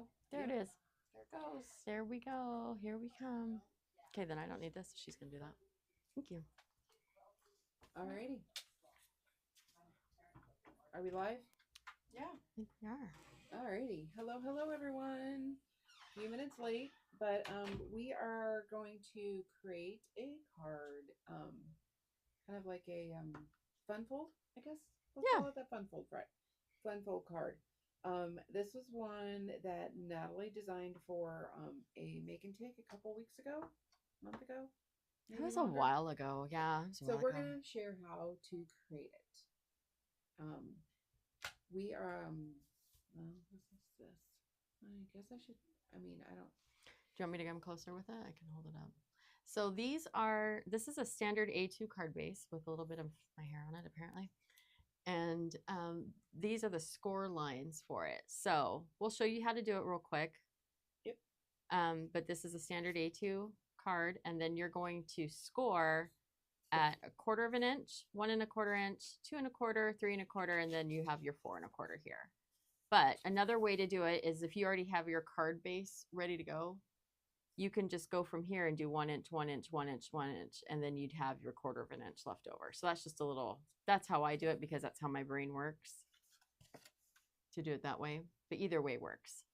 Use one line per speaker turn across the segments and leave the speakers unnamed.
go.
There it
Yep,
is.
there it goes.
There we go. Here we come. Okay, then I don't need this. She's going to do that. Thank you.
Alrighty. Are we live?
I think we are.
Alrighty. Hello, everyone. A few minutes late, but we are going to create a card, kind of like a fun fold, I guess. We'll
Yeah.
call it that fun fold, right? Fun fold card. This was one that Natalie designed for a make and take a couple weeks ago, a month ago.
It
Maybe
was
longer.
a while ago. Yeah.
So we're gonna share how to create it. We are well, what's this? I guess I should. I mean, I don't.
Do you want me to come closer with it? I can hold it up. So this is a standard A2 card base with a little bit of my hair on it, apparently. And these are the score lines for it. So we'll show you how to do it real quick.
Yep.
But this is a standard A2 card, and then you're going to score at 1/4 of an inch, 1 1/4 inch, 2 1/4, 3 1/4, and then you have your 4 1/4 here. But another way to do it is if you already have your card base ready to go, you can just go from here and do 1 inch, 1 inch, 1 inch, 1 inch, and then you'd have your 1/4 of an inch left over. So that's just a little, that's how I do it because that's how my brain works to do it that way. But either way works.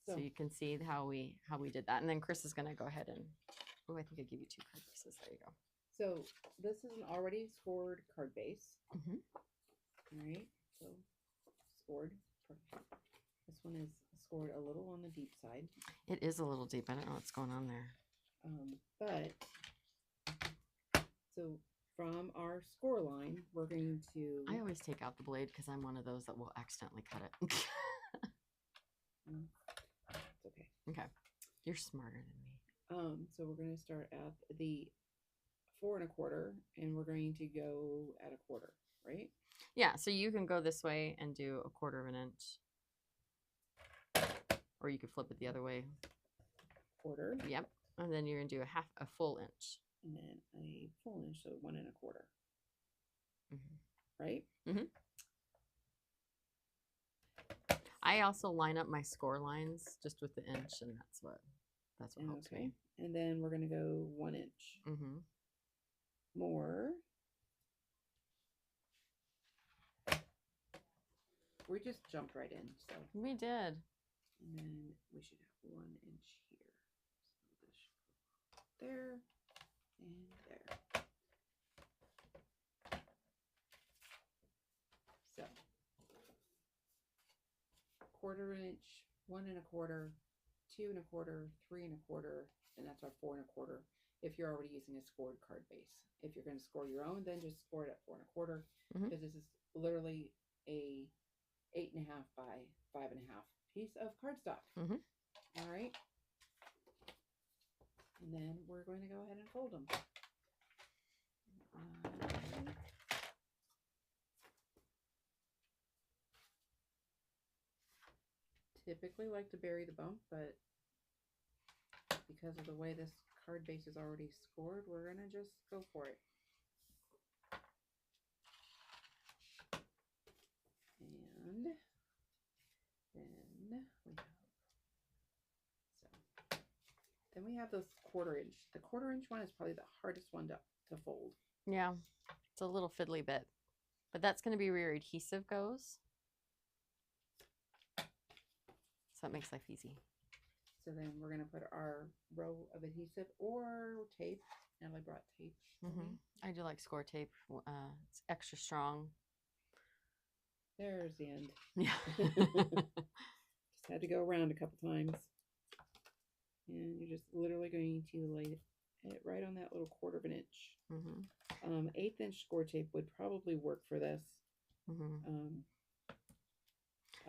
So you can see how we did that. And then Chris is going to go ahead and, oh, I think I give you 2 card bases. There you go.
So this is an already scored card base.
Mm-hmm.
All right. So scored. This one is scored a little on the deep side.
It is a little deep. I don't know what's going on there.
But so from our score line, we're going to.
I always take out the blade because I'm one of those that will accidentally cut it.
It's okay.
Okay. You're smarter than me.
So we're going to start at the 4 1/4, and we're going to go at 1/4, right?
Yeah. So you can go this way and do 1/4 of an inch. Or you could flip it the other way.
1/4.
Yep. And then you're going to do a full inch.
And then a full inch, so 1 1/4.
Mm-hmm.
Right?
Mm-hmm. I also line up my score lines just with the inch, and that's what helps me.
And then we're going to go 1 inch.
Mm-hmm.
More. We just jumped right in. So
we did.
And then we should have 1 inch here. So this should go there and there. So 1/4 inch, 1 1/4, 2 1/4, 3 1/4, and that's our 4 1/4. If you're already using a scored card base, if you're going to score your own, then just score it at 4 1/4 because this is literally a 8.5 by 5.5 piece of cardstock. All right. And then we're going to go ahead and fold them. Typically like to bury the bump, but because of the way this card base is already scored, we're going to just go for it. And then we have this 1/4 inch. The 1/4 inch one is probably the hardest one to fold.
Yeah, it's a little fiddly bit, but that's going to be where your adhesive goes. So that makes life easy.
So then we're going to put our row of adhesive or tape. Natalie brought tape.
I do like score tape. It's extra strong.
There's the end.
Yeah.
Just had to go around a couple times. And you're just literally going to lay it right on that little 1/4 of an inch. 1/8 inch score tape would probably work for this.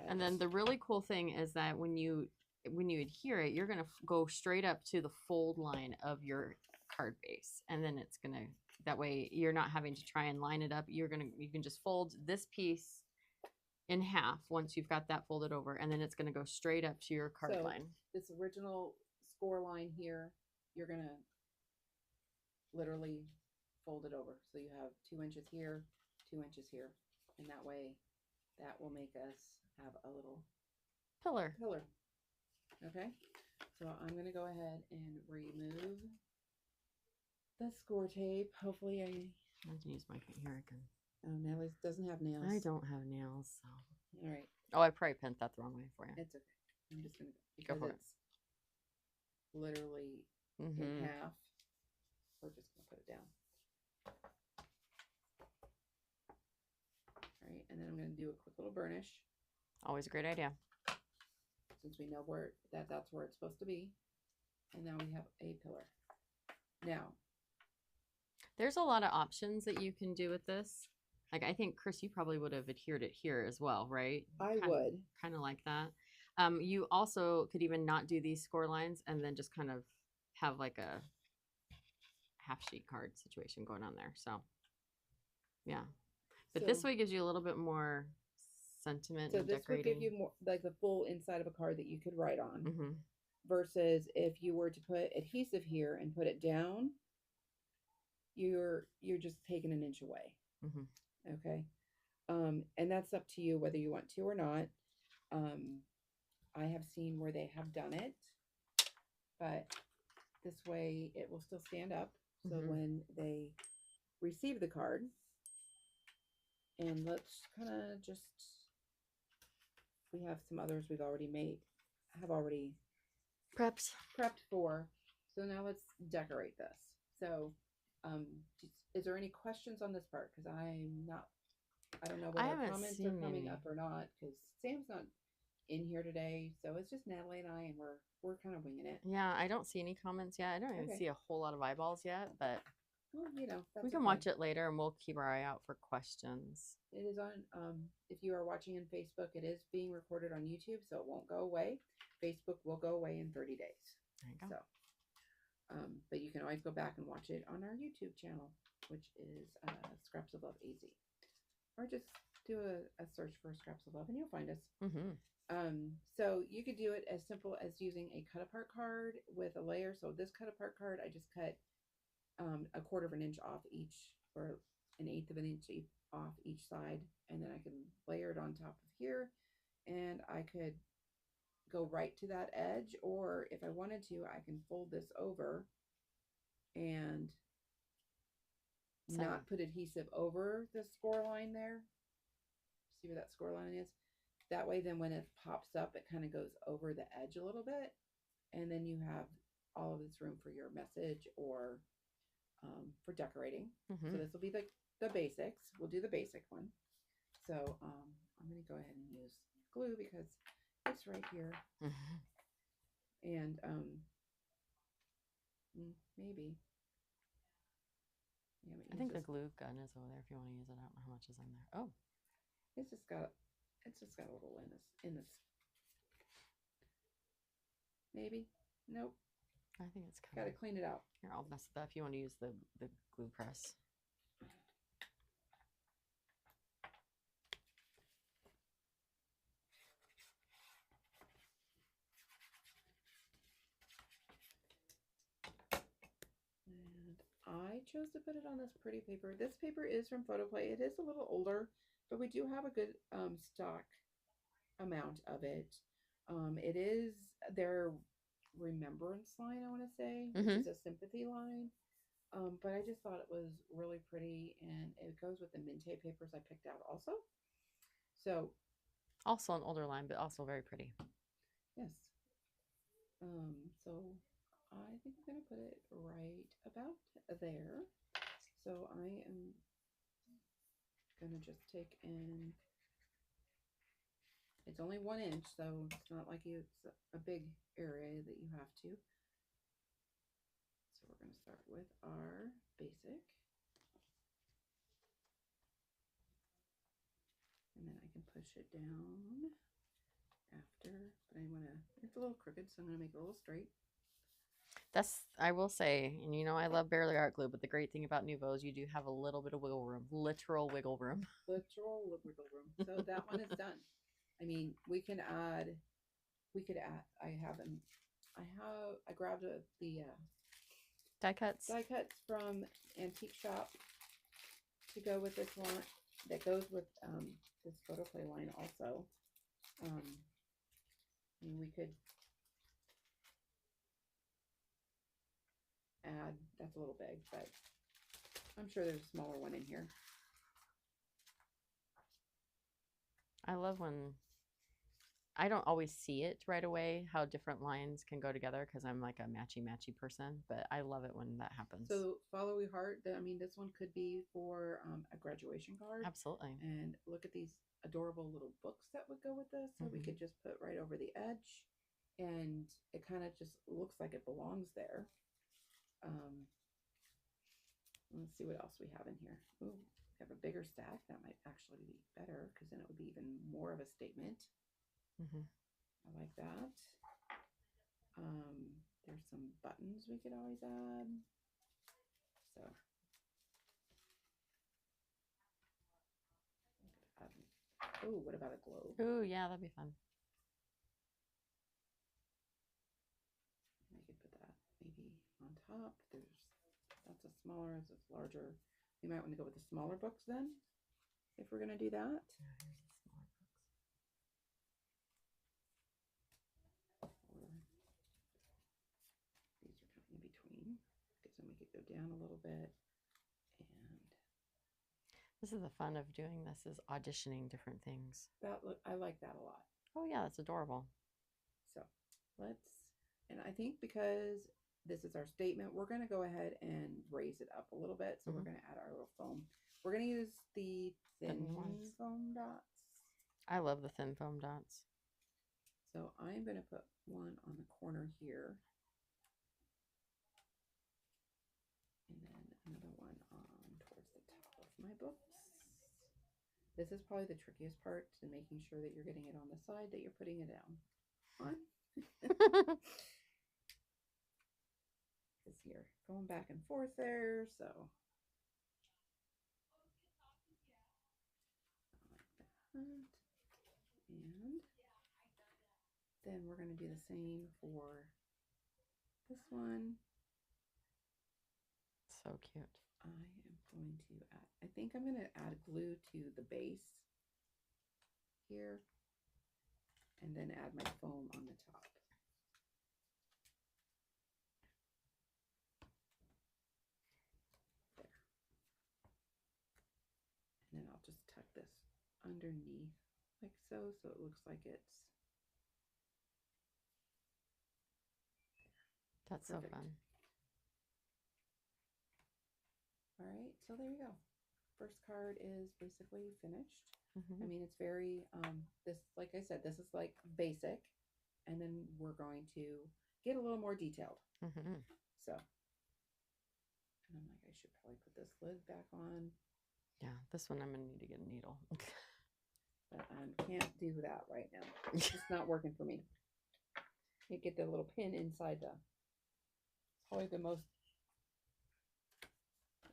And then the really cool thing is that when you adhere it, you're going to go straight up to the fold line of your card base. And then it's going to, that way you're not having to try and line it up. You can just fold this piece in half once you've got that folded over, and then it's going to go straight up to your card line.
This original score line here, you're going to literally fold it over. So you have 2 inches here, 2 inches here. And that way that will make us have a little
pillar.
Okay, so I'm going to go ahead and remove the score tape. Hopefully
I have to use my here again.
Oh, Natalie doesn't have nails.
I don't have nails, so.
All right.
Oh, I probably pinned that the wrong way for you.
It's okay. I'm just going to,
Go
because
for it.
it's literally in
Mm-hmm.
half. We're just going to put it down. All right, and then I'm going to do a quick little burnish.
Always a great idea.
Since we know where that's where it's supposed to be. And now we have a pillar. Now,
there's a lot of options that you can do with this. Like, I think, Chris, you probably would have adhered it here as well, right?
I would.
Kind of like that. You also could even not do these score lines and then just kind of have like a half sheet card situation going on there. So, yeah. But this way gives you a little bit more sentiment
so
and
this
decorating.
would give you more, like the full inside of a card that you could write on.
Mm-hmm.
Versus if you were to put adhesive here and put it down, you're just taking an inch away.
Mm-hmm.
Okay. And that's up to you whether you want to or not. I have seen where they have done it, but this way it will still stand up. So
Mm-hmm.
when they receive the card, and let's kind of just, we have some others we've already made, have already
prepped
for. So now let's decorate this. So, is there any questions on this part? Because I don't know whether comments are coming up or not. Because Sam's not in here today, so it's just Natalie and I, and we're kind of winging it.
Yeah, I don't see any comments yet. I don't even see a whole lot of eyeballs yet, but
well, you know,
we can watch it later, and we'll keep our eye out for questions.
It is on. If you are watching on Facebook, it is being recorded on YouTube, so it won't go away. Facebook will go away in 30 days.
There you go.
So, but you can always go back and watch it on our YouTube channel, which is Scraps of Love AZ, or just do a search for Scraps of Love, and you'll find us.
Mm-hmm.
So you could do it as simple as using a cut apart card with a layer. So this cut apart card, I just cut a 1/4 of an inch off each, or 1/8 of an inch off each side, and then I can layer it on top of here, and I could go right to that edge, or if I wanted to, I can fold this over and not put adhesive over the score line there. See where that score line is? That way, then when it pops up, it kind of goes over the edge a little bit, and then you have all of this room for your message or for decorating.
Mm-hmm.
So this will be the basics. We'll do the basic one. So I'm going to go ahead and use glue because it's right here.
Mm-hmm.
And maybe. Yeah,
I think the glue gun is over there if you want to use it. I don't know how much is in there. Oh,
it's just got a little in this. Maybe. Nope.
I think it's kind
of. Got to clean it out.
Here, I'll mess with that if you want to use the glue press.
And I chose to put it on this pretty paper. This paper is from Photoplay. It is a little older, but we do have a good stock amount of it. It is their remembrance line, I want to say, which is a sympathy line. But I just thought it was really pretty, and it goes with the Minte papers I picked out also. So,
also an older line, but also very pretty.
Yes. So I think I'm gonna put it right about there. So I am gonna just take in. It's only 1 inch, so it's not like it's a big area that you have to. So we're going to start with our basic. And then I can push it down after, but it's a little crooked, so I'm going to make it a little straight.
I will say, and you know, I love Bearly Art Glue, but the great thing about Nuvo is you do have a little bit of wiggle room, literal wiggle room.
Literal wiggle room. So that one is done. I mean, we could add, I grabbed the
die cuts
from Antique Shop to go with this one, that goes with this Photoplay line also. And we could add, that's a little big, but I'm sure there's a smaller one in here.
I love when I don't always see it right away how different lines can go together because I'm like a matchy person, but I love it when that happens.
So follow your heart. I mean, this one could be for a graduation card.
Absolutely.
And look at these adorable little books that would go with this. So we could just put right over the edge, and it kind of just looks like it belongs there. Let's see what else we have in here. Ooh, we have a bigger stack. That might actually be better because then it would be even more of a statement. I like that. There's some buttons we could always add. So oh, what about a globe?
Oh, yeah, that'd be fun.
I could put that maybe on top. That's a smaller, this is larger. We might want to go with the smaller books then, if we're gonna do that. These are kind of in between, because then we could go down a little bit. And
this is the fun of doing this, is auditioning different things.
I like that a lot.
Oh yeah, that's adorable.
So and I think because this is our statement, we're going to go ahead and raise it up a little bit. So we're going to add our little foam. We're going to use the thin foam dots.
I love the thin foam dots.
So I'm going to put one on the corner here. And then another one on towards the top of my books. This is probably the trickiest part, to making sure that you're getting it on the side that you're putting it down on. Because you're going back and forth there, so like that. And then we're going to do the same for this one.
So cute.
I am going to add, I think I'm going to add glue to the base here, and then add my foam on the top. There. And then I'll just tuck this underneath like so it looks like it's
That's
perfect.
So fun.
All right, so there you go. First card is basically finished. I mean, it's very this, like I said, this is like basic, and then we're going to get a little more detailed. So, and I'm like, I should probably put this lid back on.
Yeah, this one I'm gonna need to get a needle.
But I can't do that right now. It's just not working for me. You get the little pin inside the, probably the most.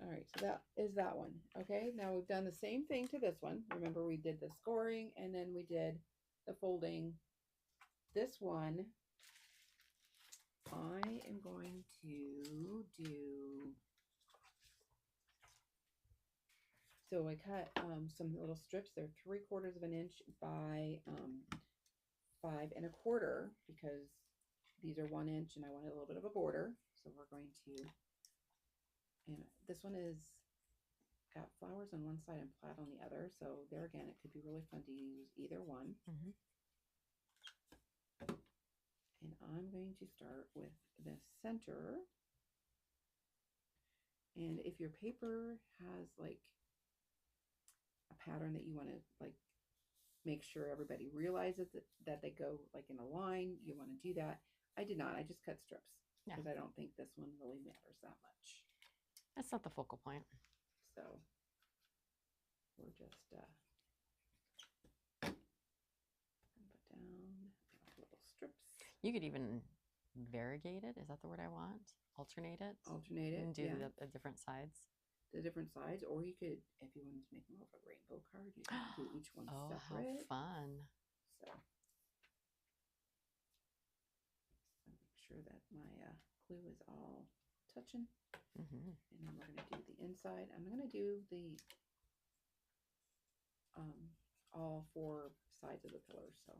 All right, so that is that one. Okay, now we've done the same thing to this one. Remember, we did the scoring and then we did the folding. This one, I am going to do, so I cut some little strips. They're 3/4 of an inch by 5 1/4, because these are 1 inch and I want a little bit of a border. So we're going to, and this one is got flowers on one side and plaid on the other. So there again, it could be really fun to use either one. And I'm going to start with the center. And if your paper has like a pattern that you want to like make sure everybody realizes that they go like in a line, you want to do that. I did not. I just cut strips because I don't think this one really matters that much.
That's not the focal point.
So we're just put down little strips.
You could even variegate it. Is that the word I want? Alternate it.
Alternate it.
And do the different sides.
The different sides, or you could, if you wanted to make more of a rainbow card, you could do each one
Oh,
separate.
how fun!
So make sure that my glue is all touching. And then we're going to do the inside. I'm going to do the all 4 sides of the pillar. So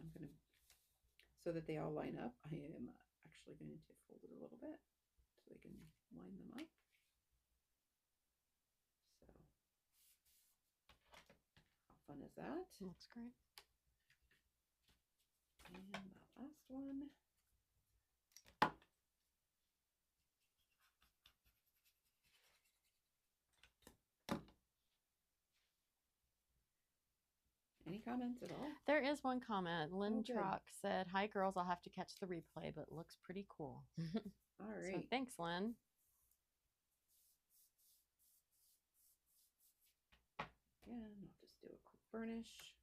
I'm going to, so that they all line up. I am actually going to fold it a little bit so we can line them up. So, how fun is that?
Looks great.
And that last one. Any comments at all?
There is one comment. Lynn
good.
Trock said, "Hi girls, I'll have to catch the replay, but looks pretty cool."
All
So
right.
thanks, Lynn.
Again, I'll just do a quick burnish.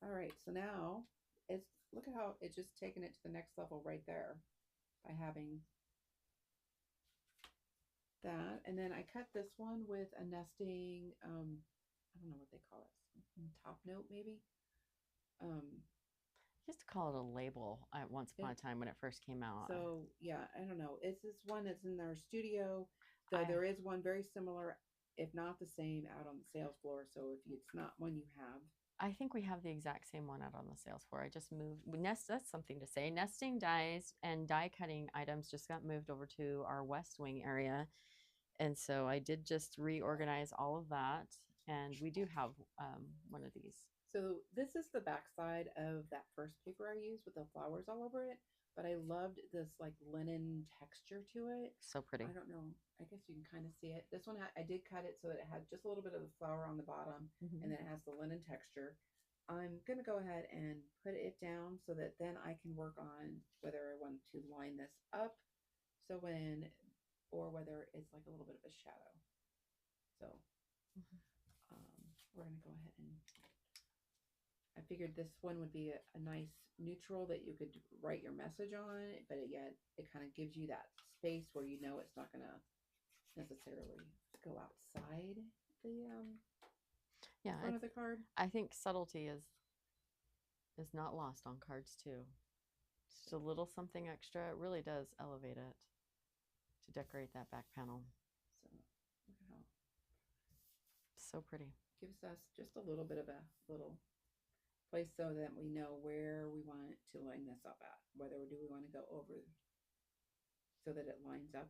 All right, so now it's, look at how it's just taken it to the next level right there by having that. And then I cut this one with a nesting, I don't know what they call it, top note maybe.
Used to call it a label at once upon a time when it first came out.
So yeah, I don't know. It's this one that's in our studio, though there is one very similar, if not the same, out on the sales floor. So if it's not one you have,
I think we have the exact same one out on the sales floor. I just moved. That's something to say. Nesting dies and die cutting items just got moved over to our West Wing area. And so I did just reorganize all of that. And we do have one of these.
So this is the backside of that first paper I used with the flowers all over it. But I loved this like linen texture to it.
So pretty.
I don't know. I guess you can kind of see it. This one, I did cut it so that it had just a little bit of the flower on the bottom, and then it has the linen texture. I'm going to go ahead and put it down so that then I can work on whether I want to line this up or whether it's like a little bit of a shadow. So we're going to go ahead and, I figured this one would be a nice neutral that you could write your message on, but yet it kind of gives you that space where you know it's not going to necessarily go outside the front of the card.
I think subtlety is not lost on cards too. Just a little something extra. It really does elevate it to decorate that back panel.
So look at how
so pretty.
Gives us just a little bit of a little place so that we know where we want to line this up at. Whether do we want to go over so that it lines up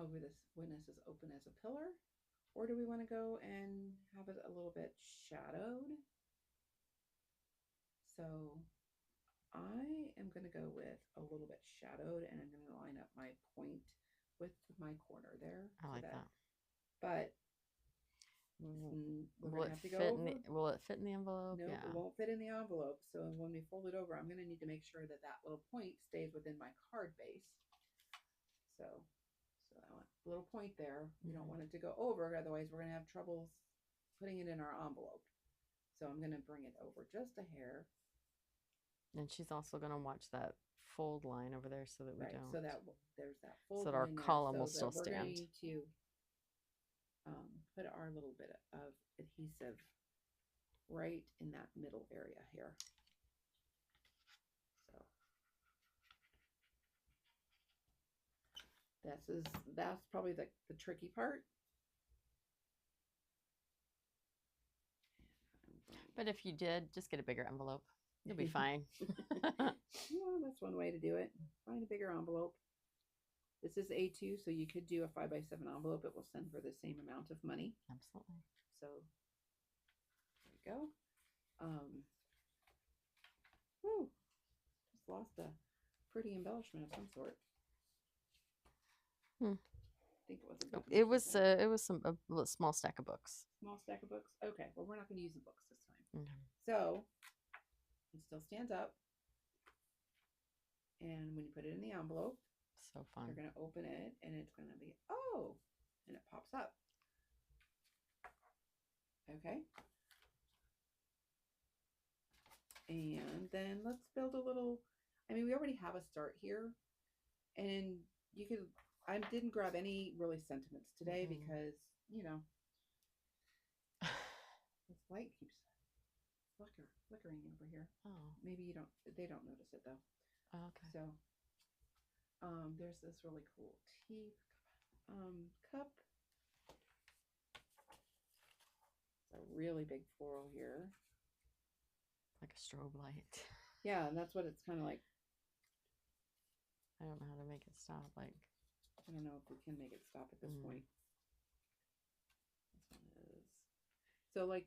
over this when this is open as a pillar, or do we want to go and have it a little bit shadowed? So I am going to go with a little bit shadowed, and I'm going to line up my point with my corner there.
I like that.
But
will it fit in the envelope?
No,
yeah.
It won't fit in the envelope. So when we fold it over, I'm going to need to make sure that that little point stays within my card base. So I want a little point there. We don't want it to go over, otherwise we're going to have trouble putting it in our envelope. So I'm going to bring it over just a hair.
And she's also going to watch that fold line over there so that we don't.
So that there's that fold
so that
line
our column
there,
will still stand.
We're going to put our little bit of adhesive right in that middle area here. So that's probably the tricky part.
But if you did, just get a bigger envelope. You'll be fine.
Yeah, that's one way to do it. Find a bigger envelope. This is A2, so you could do a 5x7 envelope. It will send for the same amount of money.
Absolutely.
So there we go. Just lost a pretty embellishment of some sort.
I
think it was a book.
It was a small stack of books.
Small stack of books. Okay, well we're not going to use the books this time.
Okay.
So it still stands up, and when you put it in the envelope,
so fun.
You're going to open it, and it's going to be and it pops up. Okay. And then let's build a little. I mean, we already have a start here, and you could. I didn't grab any really sentiments today because, this light keeps flickering over here.
Oh.
Maybe they don't notice it though.
Oh, okay.
So, there's this really cool tea cup. It's a really big floral here.
Like a strobe light.
Yeah, and that's what it's kind of like
I don't know how to make it stop. Like,
I don't know if we can make it stop at this
Mm.
point. This one is. So like,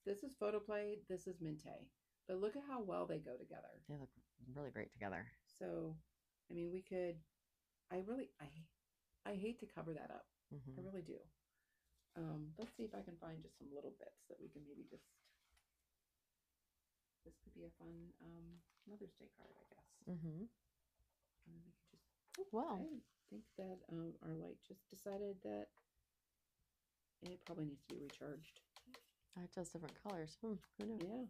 this is Photoplay, this is Minte. But look at how well they go together.
they look really great together.
So, I mean, we could. I hate to cover that up. I
Hmm.
really do. Let's see if I can find just some little bits that we can maybe just. This could be a fun Mother's Day card, I guess.
Hmm.
And then we could just.
Well,
I think that our light just decided that it probably needs to be recharged.
it does different colors. Who knew?
Yeah.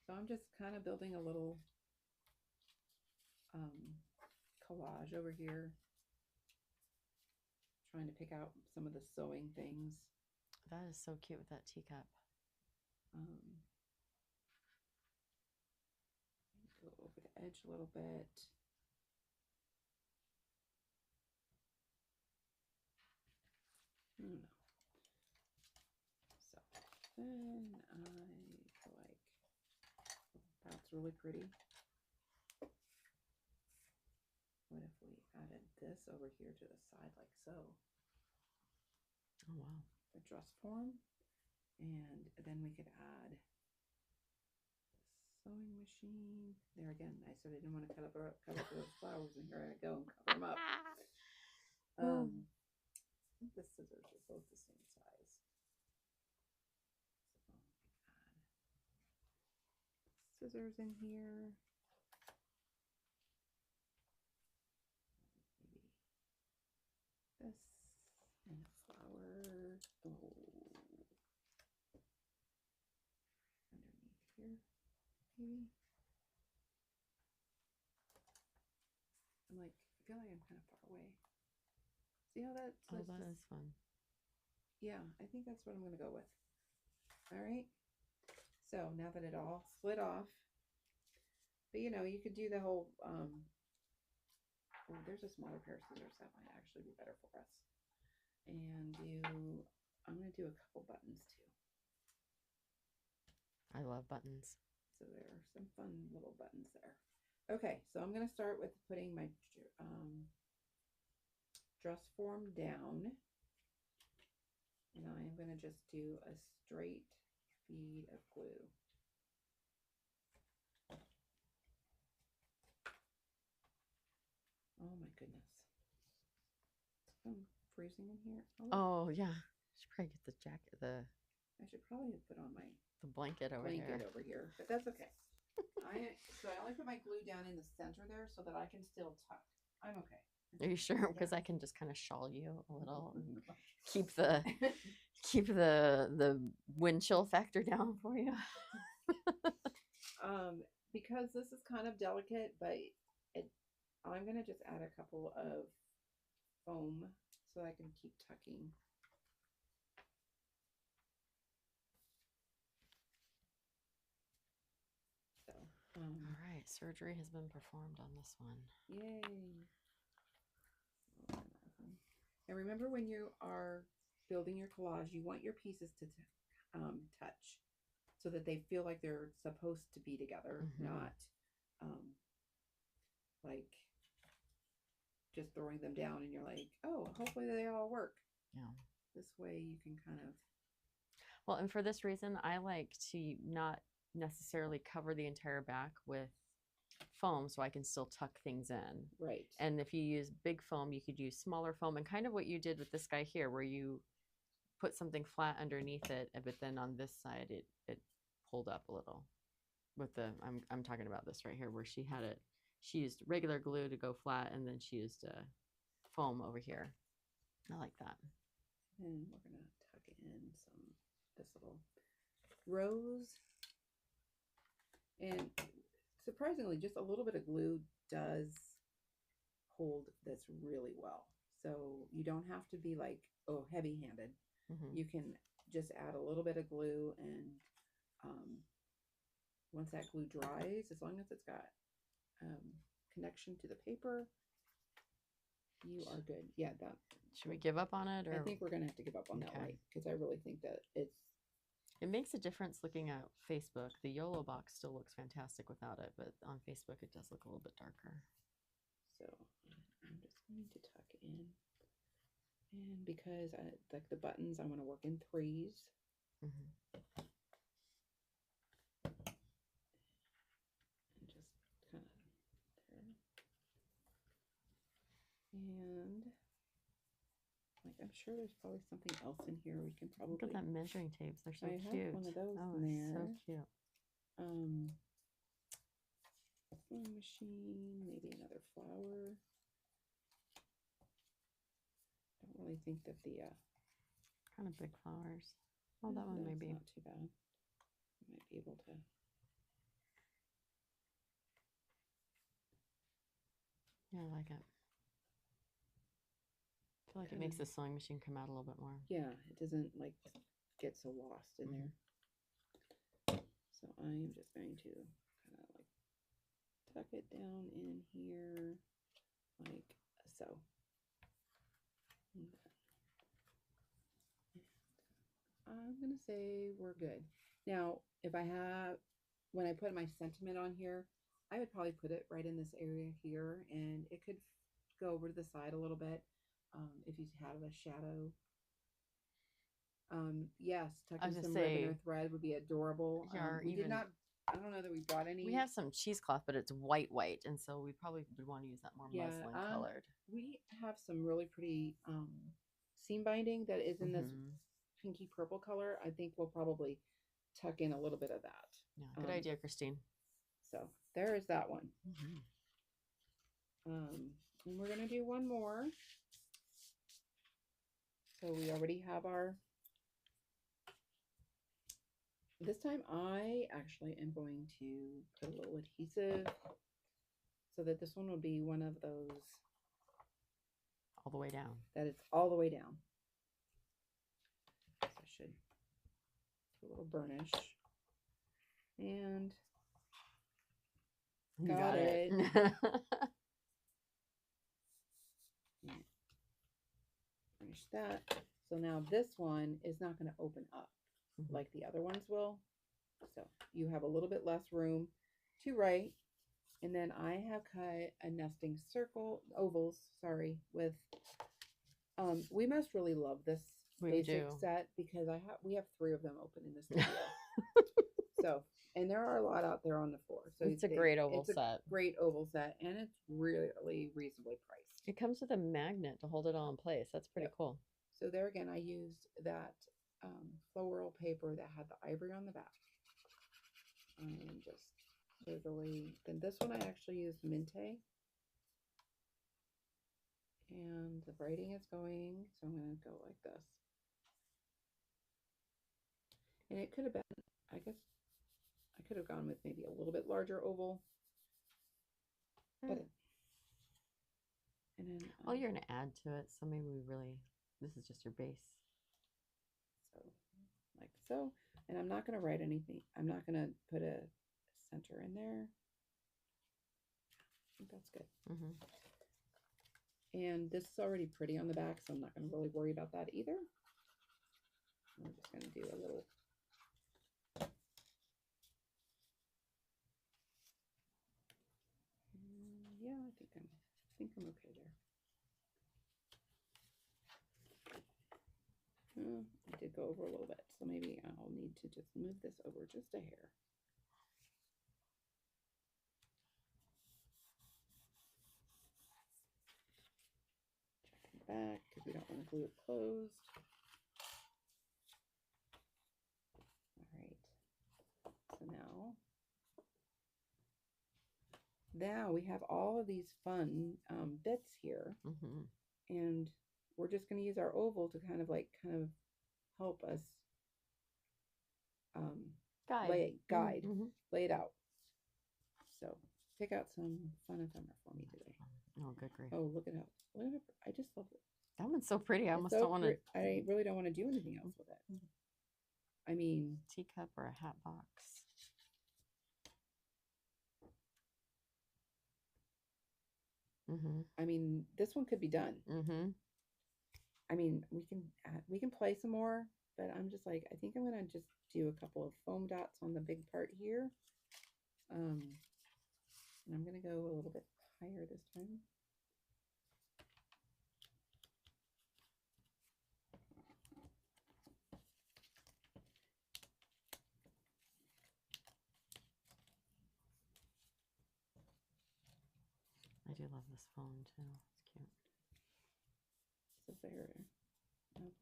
So I'm just kind of building a little collage over here, trying to pick out some of the sewing things.
That is so cute with that teacup.
Go over the edge a little bit. I don't know. So then I like, that's really pretty. What if we added this over here to the side like so?
Oh, wow.
The dress form. And then we could add the sewing machine. There again, I said I didn't want to cut up those flowers, and here I go and cover them up. I think the scissors are both the same size. So add scissors in here. Maybe this and a flower. Oh. Underneath here, maybe. I'm like, I feel like I'm kind of far away. See how that's
Oh, that is fun.
Yeah, I think that's what I'm going to go with. All right. So now that it all split off, but you know, you could do the whole, oh, there's a smaller pair of scissors that might actually be better for us. And I'm going to do a couple buttons too.
I love buttons.
So there are some fun little buttons there. Okay, so I'm going to start with putting my dress form down. And I'm going to just do a straight bead of glue. Oh my goodness. I'm freezing in here.
Oh, yeah. Should probably get the jacket,
I should probably have put on my
the blanket over
blanket
here.
over here, but that's okay. So I only put my glue down in the center there so that I can still tuck. I'm okay.
Are you sure? Because I can just kind of shawl you a little and keep the wind chill factor down for you.
Because this is kind of delicate, but I'm gonna just add a couple of foam so I can keep tucking. So,
all right, surgery has been performed on this one.
Yay! And remember, when you are building your collage, you want your pieces to touch so that they feel like they're supposed to be together, not like just throwing them down and you're like, oh, hopefully they all work.
Yeah.
This way you can kind of.
Well, and for this reason, I like to not necessarily cover the entire back with foam so I can still tuck things in.
Right.
And if you use big foam, you could use smaller foam, and kind of what you did with this guy here, where you put something flat underneath it, but then on this side it pulled up a little. With the I'm talking about this right here, where she used regular glue to go flat, and then she used foam over here. I like that.
And we're gonna tuck in this little rose, and surprisingly, just a little bit of glue does hold this really well. So you don't have to be like, oh, heavy-handed. You can just add a little bit of glue, and once that glue dries, as long as it's got connection to the paper, you are good. Yeah, that.
Should we give up on it? Or?
I think we're gonna have to give up on that light, because I really think that it's
It makes a difference looking at Facebook. The YOLO box still looks fantastic without it, but on Facebook it does look a little bit darker.
So I'm just going to tuck in. And because I like the buttons, I want to work in threes.
Mm-hmm.
And just kind of there. And like I'm sure there's probably something else in here we can probably
Look at that measuring tapes. They're so
I
cute.
have one of those
Oh,
in
it's so
there.
cute.
Sewing machine, maybe another flower. Don't really think that the
Kind of big flowers. Oh, that one
that's
maybe.
not too bad. I might be able to.
Yeah, I like it. I feel like it makes the sewing machine come out a little bit more.
Yeah, it doesn't like get so lost in there. So I am just going to kind of like tuck it down in here like so. I'm gonna say we're good. Now, if I have, when I put my sentiment on here, I would probably put it right in this area here, and it could go over to the side a little bit if you have a shadow. Yes, tucking some ribbon or thread would be adorable. We did not. I don't know that we brought any.
We have some cheesecloth, but it's white, and so we probably would want to use that more muslin colored.
We have some really pretty seam binding that is in this pinky purple color. I think we'll probably tuck in a little bit of that.
Yeah, good idea, Christine.
So there is that one. And we're gonna do one more. So we already have our. This time I actually am going to put a little adhesive so that this one will be one of those.
All the way down.
That it's all the way down. So I should do a little burnish. And got it. Finish that. So now this one is not going to open up like the other ones will. So you have a little bit less room to write. And then I have cut a nesting ovals, with, we must really love this basic set because we have 3 of them open in this video. So, and there are a lot out there on the floor. So
it's a great oval set.
Great oval set, and it's really reasonably priced.
It comes with a magnet to hold it all in place. That's pretty cool.
So there again, I used that floral paper that had the ivory on the back. And just literally, then this one I actually used Minte. And the writing is going, so I'm going to go like this. And it could have been, I guess, I could have gone with maybe a little bit larger oval. But and then
well, you're going to add to it, so maybe this is just your base.
So, like so. And I'm not going to write anything. I'm not going to put a center in there. I think that's good. And this is already pretty on the back, so I'm not going to really worry about that either. We're just going to do a little. Yeah, I think I'm okay there. I did go over a little bit, so maybe I'll need to just move this over just a hair. Check it back because we don't want to glue it closed. All right. So now we have all of these fun bits here, and we're just going to use our oval to kind of help us lay it out. So pick out some fun ephemera for me today.
Oh, good grief.
Oh, look at how I just love it.
That one's so pretty. I almost don't want to.
I really don't want to do anything else with it. I mean,
teacup or a hat box.
I mean, this one could be done. I mean, we can play some more, but I'm just like, I think I'm gonna just do a couple of foam dots on the big part here. And I'm gonna go a little bit higher this time.
I do love this phone too. It's cute.
So there. Oh,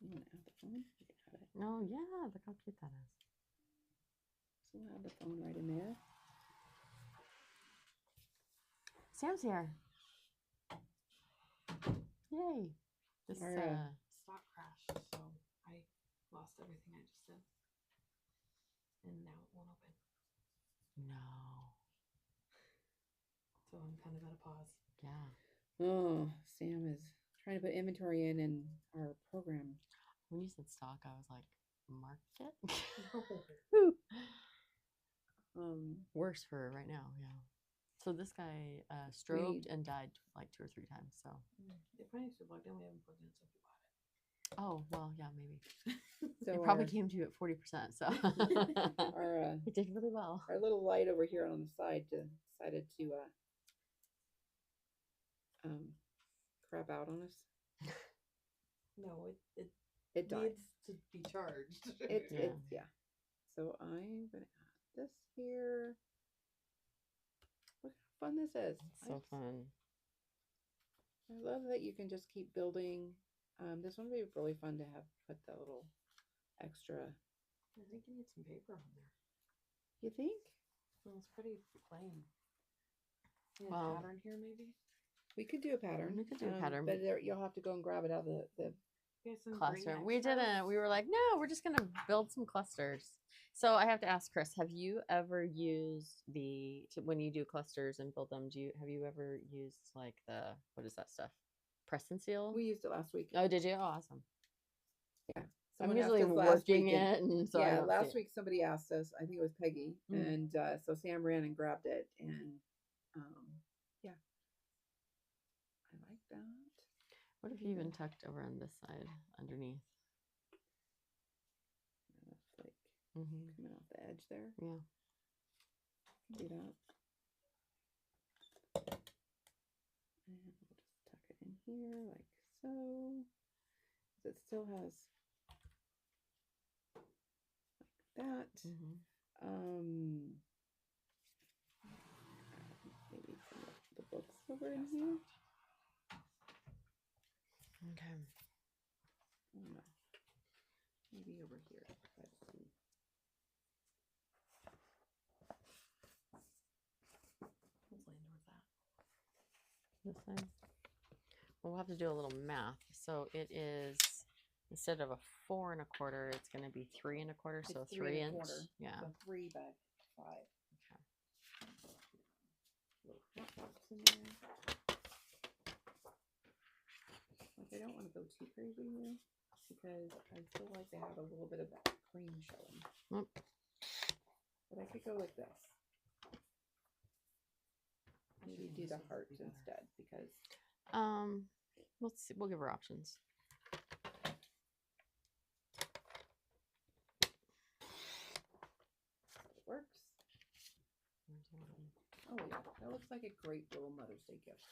you want to add the phone? You can add it.
Oh yeah, look how cute that is.
So we'll add the phone right in there.
Sam's here. Yay. This
Our,
stock crashed, so I lost everything I just did. And now it won't open.
no.
So I'm kind of at a pause.
Yeah.
oh, Sam is trying to put inventory in our program.
When you said stock, I was like, market? Worse for right now, yeah. So this guy strobed and died like 2 or 3 times. So.
It probably needs to be plugged in. We haven't plugged in since we bought it.
Oh well, yeah, maybe.
So
It probably came to you at 40%. So
our
it did really well.
our little light over here on the side decided to crap out on us.
No,
It died.
needs to be charged.
Yeah. So I'm gonna add this here. Look how fun this is.
It's so fun.
I love that you can just keep building. This one would be really fun to have put the little extra.
I think you need some paper on there.
You think?
Well, it's pretty plain. Yeah,
Well-
pattern here maybe.
We could do a pattern.
We could do a pattern.
but you'll have to go and grab it out of the
You have some
Cluster.
green
We
extras?
didn't. We were like, no, we're just gonna build some clusters. So I have to ask Chris, have you ever used when you do clusters and build them? Have you ever used like what is that stuff? Press and seal?
We used it last week.
Oh, did you? Oh, awesome.
Yeah.
I'm
Someone asked
usually
us last
working
week and-
it, and so I
yeah,
don't see
last
it.
week somebody asked us. I think it was Peggy,
Mm.
and so Sam ran and grabbed it, and yeah, I like that.
What if you even tucked over on this side underneath?
That's like
Mm-hmm.
coming off the edge there.
Yeah.
Do that, and we'll just tuck it in here like so. It still has like that.
Mm-hmm.
Maybe some of the books over in here.
Okay.
I don't know. Maybe over here. Let's see.
Let's lean towards that.
This side. Well, we'll have to do a little math. So it is, instead of a 4 1/4, it's going to be 3 1/4. So
It's
3 inch.
3 1/4.
Yeah.
So 3 by 5.
Okay.
Little hat box in there. Like I don't want to go too crazy here because I feel like they have a little bit of that cream showing.
Nope.
But I could go like this. Maybe do the hearts instead because
Let's see. We'll give her options.
it works. Oh yeah, that looks like a great little Mother's Day gift.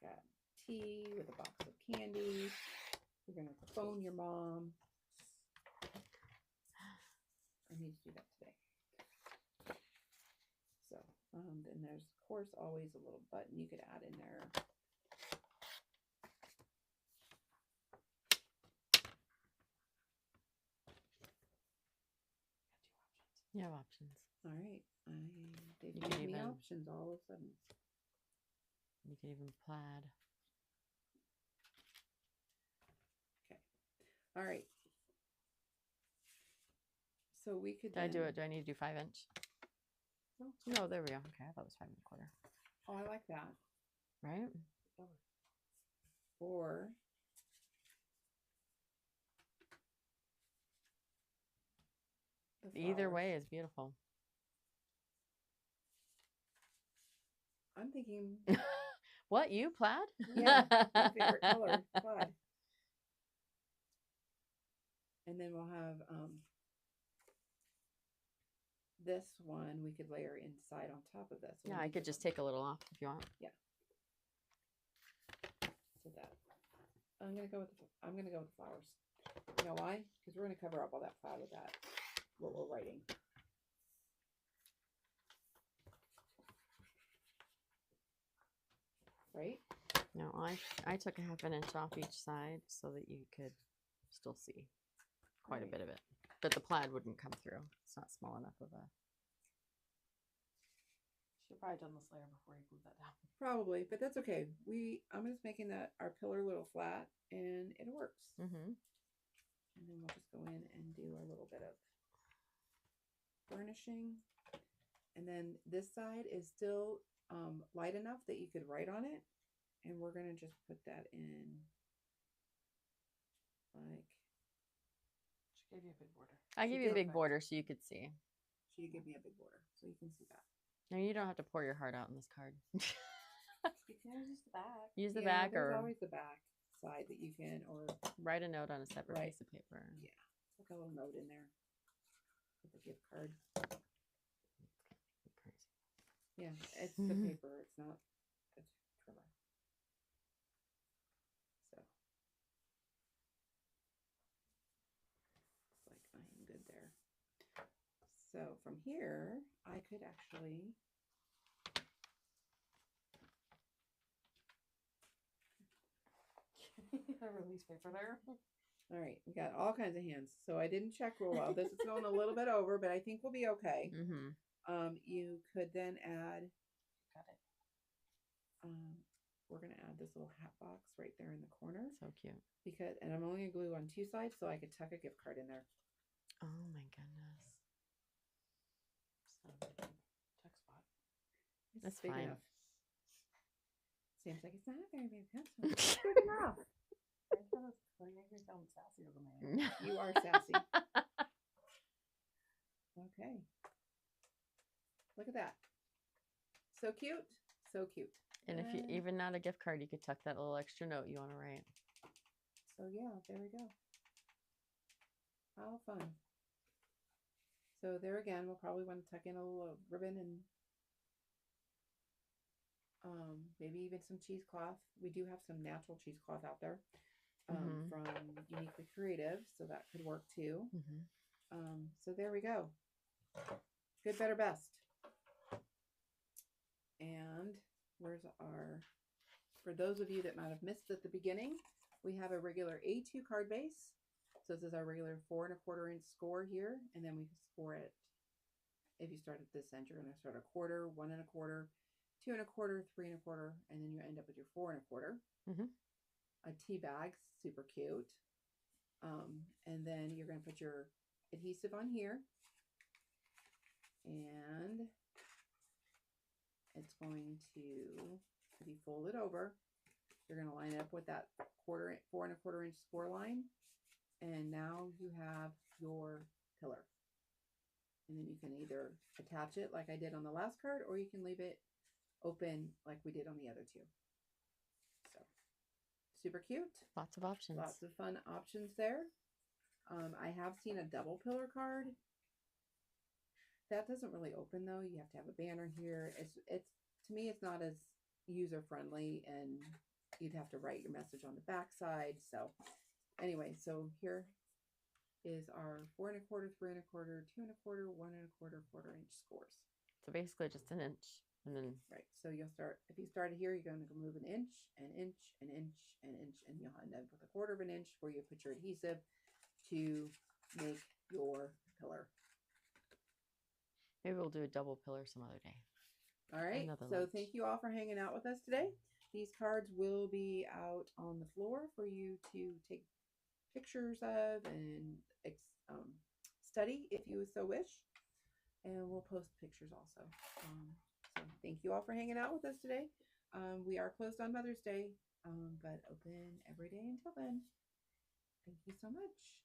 Got tea with a box of candy. You're gonna phone your mom. I need to do that today. So, then there's of course always a little button you could add in there.
You have options.
All right, they
You
gave
could
me
even-
options all of a sudden.
You can even plaid.
All right. So we could.
Did I do
then-
it? Do I need to do 5 inch?
No.
No, there we go. Okay, I thought it was 5 1/4.
Oh, I like that.
Right?
Or the
Either
flowers.
way is beautiful.
I'm thinking,
What, you plaid?
yeah, my favorite color, plaid. And then we'll have this one we could layer inside on top of this. So
Yeah,
we'll
I
do
could just
different-
take a little off if you want.
so that. I'm gonna go with the flowers. You know why? Because we're gonna cover up all that cloud with that what we're writing. Right?
No, I took a half an inch off each side so that you could still see quite a
Right.
bit of it. But the plaid wouldn't come through. It's not small enough of a.
Should have probably done this layer before you glued that down.
Probably, but that's okay. I'm just making that our pillar a little flat and it works.
Mm-hmm.
And then we'll just go in and do a little bit of burnishing. And then this side is still light enough that you could write on it. And we're going to just put that in like,
She gave you a big border.
I
She
gave you a
did,
big
but-
border so you could see.
so you give me a big border so you can see that.
No, you don't have to pour your heart out in this card.
You can use the back.
Use the
Yeah,
back
there's
or
always the back side that you can, or
write a note on a separate
Right.
piece of paper.
Yeah. put a little note in there with the gift card.
Crazy.
Yeah, it's the
Mhm.
paper. It's not. It's trimmer. So, looks like I am good there. So from here, I could actually.
A release paper there.
All right, we got all kinds of hands. So I didn't check real well. This is going a little bit over, but I think we'll be okay.
Mm-hmm.
You could then add.
Got it.
We're gonna add this little hat box right there in the corner
So cute.
because, and I'm only gonna glue on two sides so I could tuck a gift card in there.
Oh my goodness.
It's not a big tuck spot.
It's
That's
big
fine.
enough. Seems like it's not a very big pencil. It's big enough.
You make me sound sassier than I am.
You are sassy. Okay. Look at that. So cute. So cute.
And if you even not a gift card, you could tuck that little extra note you want to write.
So yeah, there we go. How fun. So there again, we'll probably want to tuck in a little ribbon and maybe even some cheesecloth. We do have some natural cheesecloth out there
Mhm.
from Uniquely Creative, so that could work too.
Mm-hmm.
So there we go. Good, better, best. And where's our, for those of you that might have missed at the beginning, we have a regular A2 card base. So this is our regular 4 1/4 inch score here. And then we score it. If you start at this end, you're going to start a quarter, 1 1/4, 2 1/4, 3 1/4, and then you end up with your 4 1/4.
Mhm.
A tea bag, super cute. And then you're going to put your adhesive on here. And it's going to be folded over. You're going to line it up with that 4 1/4 inch score line. And now you have your pillar. And then you can either attach it like I did on the last card, or you can leave it open like we did on the other two. So super cute.
Lots of options.
Lots of fun options there. I have seen a double pillar card. That doesn't really open though. You have to have a banner here. It's to me it's not as user friendly, and you'd have to write your message on the back side. So anyway, so here is our 4 1/4, 3 1/4, 2 1/4, 1 1/4, 1/4 inch scores.
So basically just an inch, and then
Right. So you'll start, if you started here, you're going to move an inch, an inch, an inch, an inch, and you'll end up with a 1/4 inch where you put your adhesive to make your pillar.
maybe we'll do a double pillar some other day.
All right.
Another
So
lunch.
thank you all for hanging out with us today. These cards will be out on the floor for you to take pictures of and study if you so wish. And we'll post pictures also. So thank you all for hanging out with us today. We are closed on Mother's Day, but open every day until then. Thank you so much.